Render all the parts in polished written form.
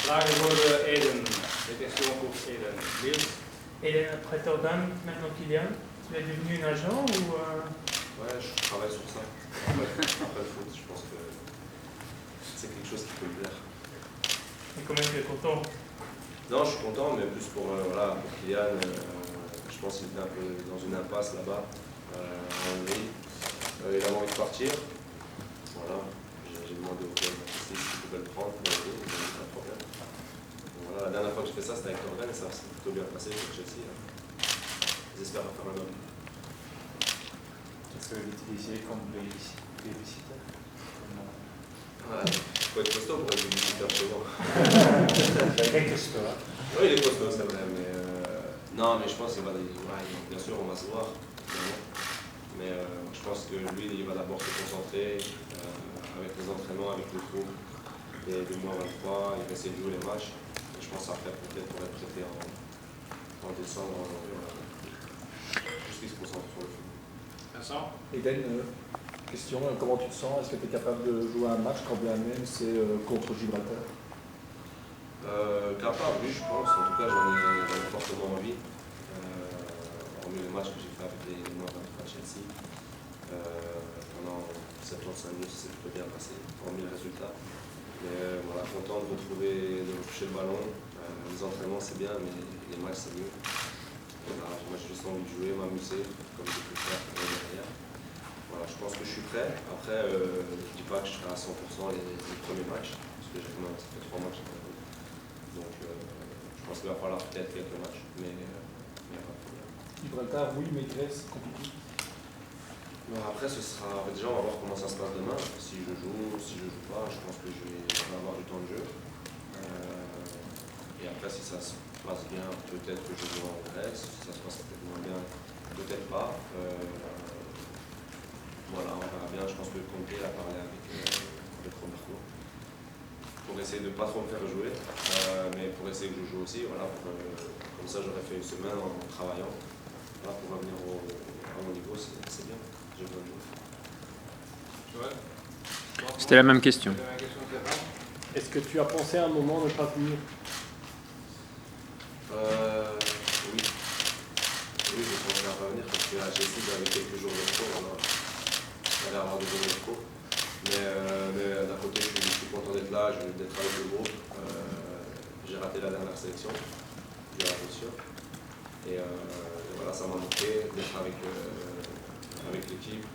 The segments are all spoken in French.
Vragen voor Eden. De question pour Eden. Niels. Et après Jordan, maintenant Kylian, tu es devenu un agent ou Ouais, je travaille sur ça. Après le foot, je pense que c'est quelque chose qui peut me plaire. et comment tu es content? Non, je suis content, mais plus pour, voilà, pour Kylian, je pense qu'il était un peu dans une impasse là-bas, en Hongrie. Il avait envie de partir. Voilà, j'ai demandé au club s'il pouvait le prendre, mais il n'y a pas de problème. Voilà, la dernière fois que je fais ça, c'était avec Torgan et ça s'est plutôt bien passé pour Chelsea. J'espère faire un homme. Est-ce que vous l'utilisez comme babysitter? Ouais, il faut être costaud pour être babysitter chez moi. C'est costaud, hein? Oui, il est costaud, c'est vrai, mais non, mais je pense qu'il va, bien sûr, on va se voir, mais je pense que lui, il va d'abord se concentrer avec les entraînements, avec le groupe, des mois 23, il va essayer de jouer les matchs, et je pense après, peut-être pour être prêté en décembre, en janvier, voilà. Juste qu'il se concentre sur le foot. Vincent. Eden, question, comment tu te sens? Est-ce que tu es capable de jouer un match quand bien même c'est contre Gibraltar? Capable, oui, je pense. En tout cas, j'en ai fortement envie. Hormis le match que j'ai fait avec les mois à Chelsea, pendant 75 minutes, c'est plutôt bien passé, hormis le résultat. Mais voilà, content de retrouver, de toucher le ballon. Les entraînements, c'est bien, mais les matchs, c'est mieux. Voilà, moi, j'ai juste envie de jouer, m'amuser, comme j'ai pu le faire derrière. Voilà, je pense que je suis prêt. Après, je ne dis pas que je serai à 100% les premiers matchs, parce que j'ai quand même fait 3 matchs. Donc, je pense qu'il va falloir peut-être quelques matchs, mais il n'y a pas de problème. Gibraltar, oui, mais Grèce, compliqué. Bon, après, déjà, on va voir comment ça se passe demain. Si je joue, si je joue pas, je pense que je vais avoir du temps de jeu. Et après, si ça se passe bien, peut-être que je joue en Grèce. Si ça se passe peut-être moins bien, peut-être pas. Voilà, on verra bien. Je pense que Conte a parlé avec Roberto pour essayer de ne pas trop me faire jouer, mais pour essayer que je joue aussi. Voilà, comme ça, j'aurais fait une semaine en travaillant. Voilà, pour revenir à mon niveau, c'est bien. J'ai besoin de jouer. Ouais. C'était la même question. Est-ce que tu as pensé à un moment ne pas venir? Oui. Oui, je pensais à pas venir parce qu'à Chelsea, j'avais quelques jours de repos. J'allais avoir des jours de repos. Mais d'un côté, je suis content d'être là, d'être avec le groupe. J'ai raté la dernière sélection, j'ai la blessure. Et voilà, ça m'a manqué d'être avec l'équipe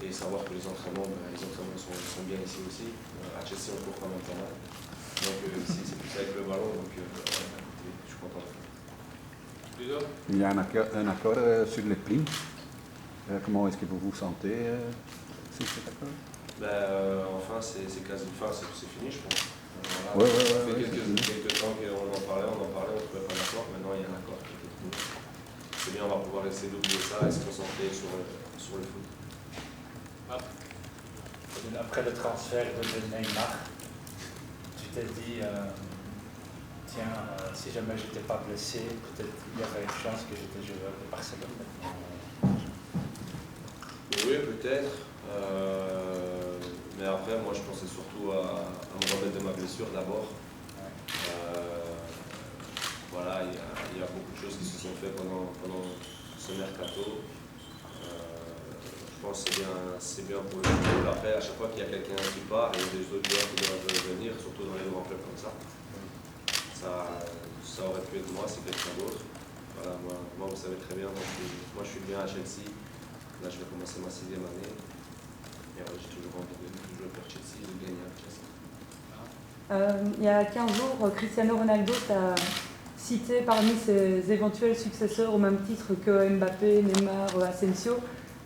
et savoir que les entraînements sont bien ici aussi. À Chelsea, on court quand même pas mal. Donc ici, c'est plus avec le ballon, donc je suis content. Il y a un accord sur les primes. Comment est-ce que vous vous sentez sur cet accord? Enfin, c'est quasi fin, c'est fini, je pense. Voilà, ça fait quelques temps qu'on en parlait, on ne trouvait pas d'accord. Maintenant, il y a un accord qui est trouvé. C'est bien, on va pouvoir essayer d'oublier ça et se concentrer sur le foot. Après le transfert de Neymar, tu t'es dit, tiens, si jamais je n'étais pas blessé, peut-être il y avait une chance que j'étais joueur de Barcelone maintenant. Oui, peut-être. Mais après, moi, je pensais surtout à me remettre de ma blessure d'abord. Voilà, il y a beaucoup de choses qui se sont faites pendant ce mercato. Je pense que c'est bien pour le football. Après, à chaque fois qu'il y a quelqu'un qui part, il y a des autres joueurs qui doivent venir, surtout dans les grands clubs comme ça. Ça aurait pu être moi, c'est quelqu'un d'autre. Voilà, moi, vous savez très bien, moi je suis bien à Chelsea. Là, je vais commencer ma 6e année. Et voilà, j'ai toujours envie de jouer pour Chelsea, de gagner à Chelsea. Il y a 15 jours, Cristiano Ronaldo t'a cité parmi ses éventuels successeurs au même titre que Mbappé, Neymar, Asensio.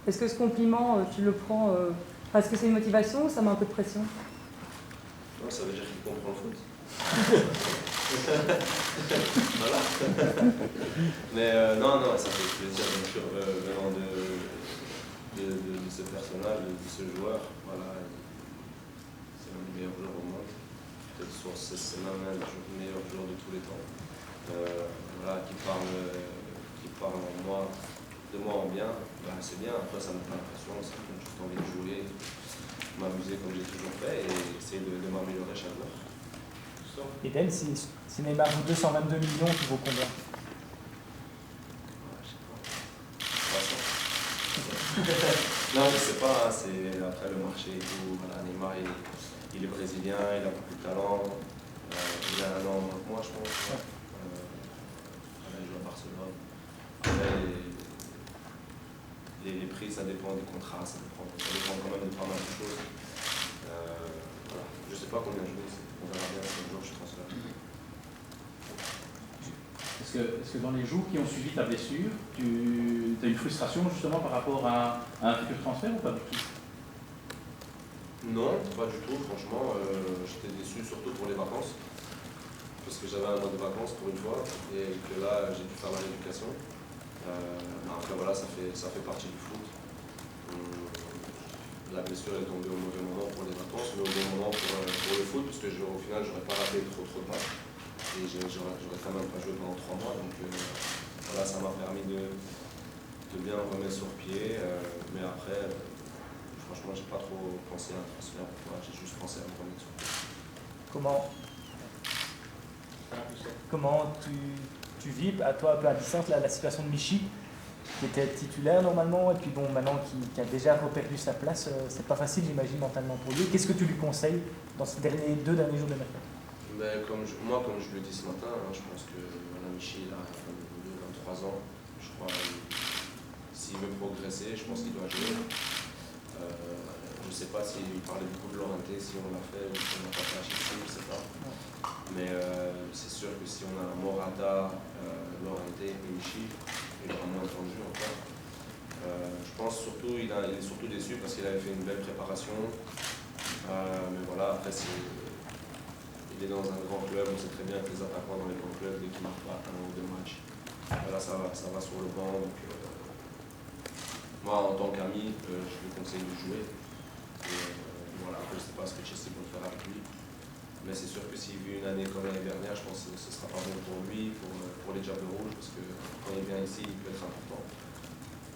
Est-ce que ce compliment, tu le prends parce que c'est une motivation ou ça met un peu de pression? Non, ça veut dire qu'il comprend le foot. Voilà. Mais non, ça fait plaisir, bien sûr, venant de ce personnage, de ce joueur. Voilà, c'est l'un des meilleurs joueurs au monde. Peut-être c'est même l'un des meilleurs joueurs de tous les temps. Voilà, qui parle de moi en bien, ben, c'est bien. Après, ça me fait l'impression, ça me donne juste envie de jouer, m'amuser comme j'ai toujours fait et essayer de m'améliorer chaque jour. Eden, si Neymar vaut 222 millions, tu vaux combien? Non, je sais pas, hein, c'est après le marché et tout. Voilà, Neymar, il est brésilien, il a beaucoup de talent. Il a un an moins que moi, je pense. Il joue à Barcelone. Après, les prix, ça dépend des contrats, ça dépend quand même de pas mal de choses. Voilà. Je sais pas combien je joue, on verra bien si un jour je transfère. Est-ce que dans les jours qui ont suivi ta blessure, tu as une frustration justement par rapport à un futur transfert ou pas du tout? Non, pas du tout, franchement. J'étais déçu surtout pour les vacances. Parce que j'avais un mois de vacances pour une fois et que là j'ai dû faire ma rééducation. Après voilà, ça fait partie du foot. La blessure est tombée au mauvais moment pour les vacances, mais au bon moment pour le foot, parce que au final j'aurais pas raté trop de matchs. Et j'aurais quand même pas joué pendant 3 mois, donc voilà, ça m'a permis de bien me remettre sur pied. Mais après, franchement, j'ai pas trop pensé à un transfert. Voilà, j'ai juste pensé à me remettre sur pied. Comment tu vis, à toi, un peu à distance, la situation de Michi, qui était titulaire normalement, et puis bon, maintenant qui a déjà reperdu sa place, c'est pas facile, j'imagine, mentalement pour lui. Qu'est-ce que tu lui conseilles dans ces 2 derniers jours de mercato? Comme je le dis ce matin, hein, je pense que Michi, il a 22-23 ans. Je crois s'il veut progresser, je pense qu'il doit jouer. Je ne sais pas s'il parlait beaucoup de Lorente, si on l'a fait ou si on n'a pas fait à Chelsea, je ne sais pas. Mais c'est sûr que si on a Morata, Lorente et Michi, il aura moins de temps de jeu encore. Je pense surtout, il est surtout déçu parce qu'il avait fait une belle préparation. Mais voilà, après, il est dans un grand club, on sait très bien que les attaquants dans les grands clubs, dès qu'ils ne marquent pas 1 ou 2 matchs, voilà, ça va sur le banc. Donc, moi, en tant qu'ami, je lui conseille de jouer. Voilà, après, je ne sais pas ce que Chelsea peut faire avec lui. Mais c'est sûr que s'il vit une année comme l'année dernière, je pense que ce ne sera pas bon pour lui, pour les Diables Rouges, parce que quand il vient ici, il peut être important.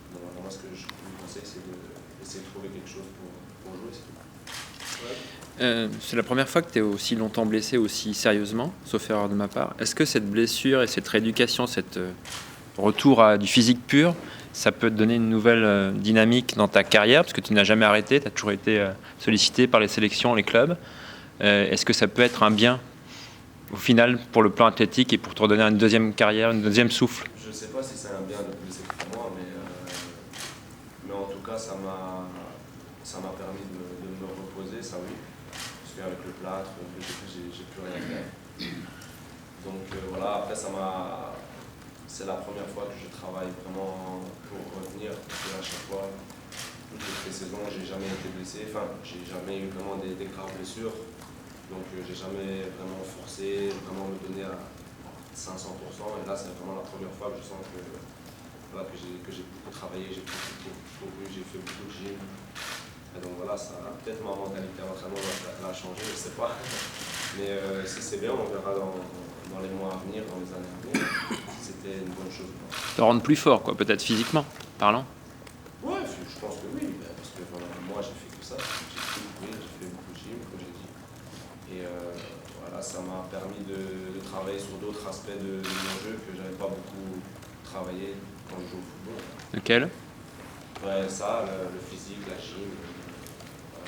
Donc, voilà, moi, ce que je lui conseille, c'est d'essayer de trouver quelque chose pour jouer. C'est la première fois que tu es aussi longtemps blessé aussi sérieusement, sauf erreur de ma part. Est-ce que cette blessure et cette rééducation, cet retour à du physique pur, ça peut te donner une nouvelle dynamique dans ta carrière, parce que tu n'as jamais arrêté, tu as toujours été sollicité par les sélections, les clubs. Est-ce que ça peut être un bien au final pour le plan athlétique et pour te redonner une deuxième carrière, un deuxième souffle? Je ne sais pas si c'est un bien de blesser pour moi, mais en tout cas, ça m'a permis de me reposer, ça oui. Parce qu'avec le plâtre, j'ai plus rien faire. Donc voilà, après c'est la première fois que je travaille vraiment pour revenir, parce qu'à chaque fois, toutes les pré-saisons, j'ai jamais été blessé, enfin, j'ai jamais eu vraiment des graves blessures. Donc j'ai jamais vraiment forcé, vraiment me donner à 500%. Et là, c'est vraiment la première fois que je sens que j'ai beaucoup travaillé, j'ai fait beaucoup de gym. Et donc voilà, peut-être ma mentalité à l'entraînement va changer, je ne sais pas. Mais si c'est bien, on verra dans les mois à venir, dans les années à venir, si c'était une bonne chose. Te rendre plus fort, quoi, peut-être physiquement parlant? Ouais, je pense que oui, parce que moi j'ai fait que ça. J'ai fait beaucoup de gym, comme j'ai dit. Et voilà, ça m'a permis de travailler sur d'autres aspects de mon jeu que je n'avais pas beaucoup travaillé quand je joue au football. Lequel? Ouais, ça, le physique, la gym,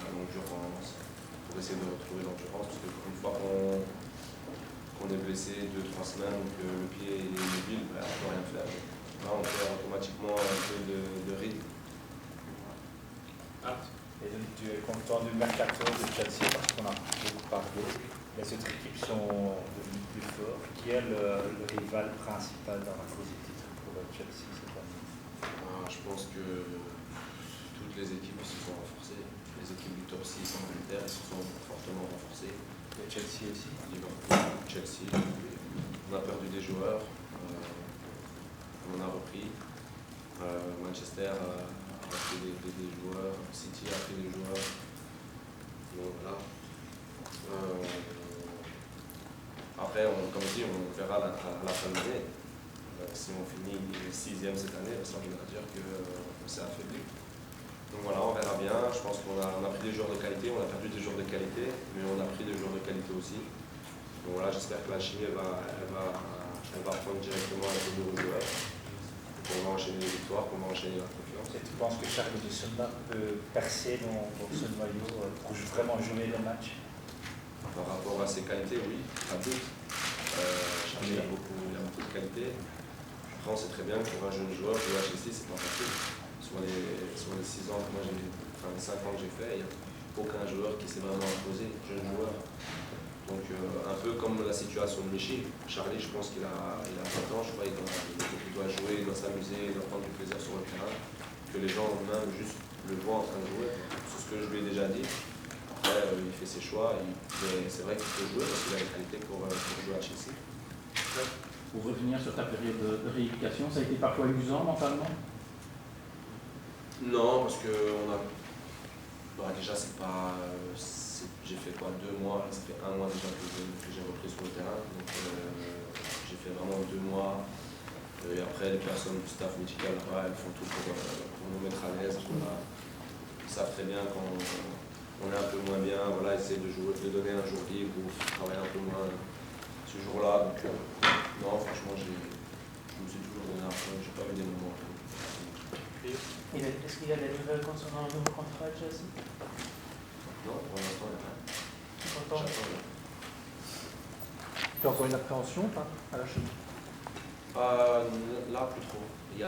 l'endurance, pour essayer de retrouver l'endurance, parce qu'une fois qu'on est blessé 2-3 semaines, que le pied est immobile, on ne peut rien faire. Là, on perd automatiquement un peu de rythme. Et donc, tu es content du mercato de Chelsea parce qu'on a beaucoup parlé. Les autres équipes sont devenues plus fortes. Qui est le rival principal dans la course du titre pour Chelsea cette année? Je pense que toutes les équipes se sont renforcées. Les équipes du top 6 en Angleterre se sont fortement renforcées. Et Chelsea aussi? Liverpool, Chelsea. On a perdu des joueurs. On a repris. Manchester a pris des joueurs. City a pris des joueurs. Donc voilà. Après, comme dit, on verra à la fin de l'année. Si on finit 6e cette année, ça voudra dire qu'on s'est affaibli. Donc voilà, on verra bien. Je pense qu'on a pris des joueurs de qualité, on a perdu des joueurs de qualité, mais on a pris des joueurs de qualité aussi. Donc voilà, j'espère que la chimie elle va prendre directement avec de nouveaux joueurs. On va enchaîner les victoires, on va enchaîner la confiance. Et tu penses que Charles de Sumba peut percer dans ce noyau pour vraiment jouer le match? Par rapport à ses qualités, oui, à but. Charles il a beaucoup de qualités. Après, on sait très bien que pour un jeune joueur jouer à Chelsea, c'est pas facile. Sur les 6 ans que moi j'ai, enfin les 5 ans que j'ai fait, il n'y a aucun joueur qui s'est vraiment imposé, jeune joueur. Donc un peu comme la situation de Michi. Charlie, je pense qu'il a 20 ans, je crois, il doit jouer, il doit s'amuser, il doit prendre du plaisir sur le terrain. Que les gens même juste le voient en train de jouer. C'est ce que je lui ai déjà dit. Après, il fait ses choix. C'est vrai qu'il peut jouer parce qu'il a les qualités pour jouer à Chelsea. Pour revenir sur ta période de rééducation, ça a été parfois usant mentalement? Non, parce que déjà, c'est pas. J'ai fait quoi, 2 mois, ça fait 1 mois déjà que j'ai repris sur le terrain. Donc j'ai fait vraiment 2 mois. Et après, les personnes du staff médical là-bas, elles font tout pour nous mettre à l'aise. Ils savent très bien quand on est un peu moins bien, voilà, essayer de donner un jour libre ou travailler un peu moins ce jour-là. Donc non, franchement, je me suis toujours donné un peu, j'ai pas eu des moments. Est-ce qu'il y a des nouvelles concernant un nouveau contrat de Chelsea? Non, pour l'instant, il n'y a rien. J'attends. Tu as encore une appréhension à la cheville? Là, plus trop.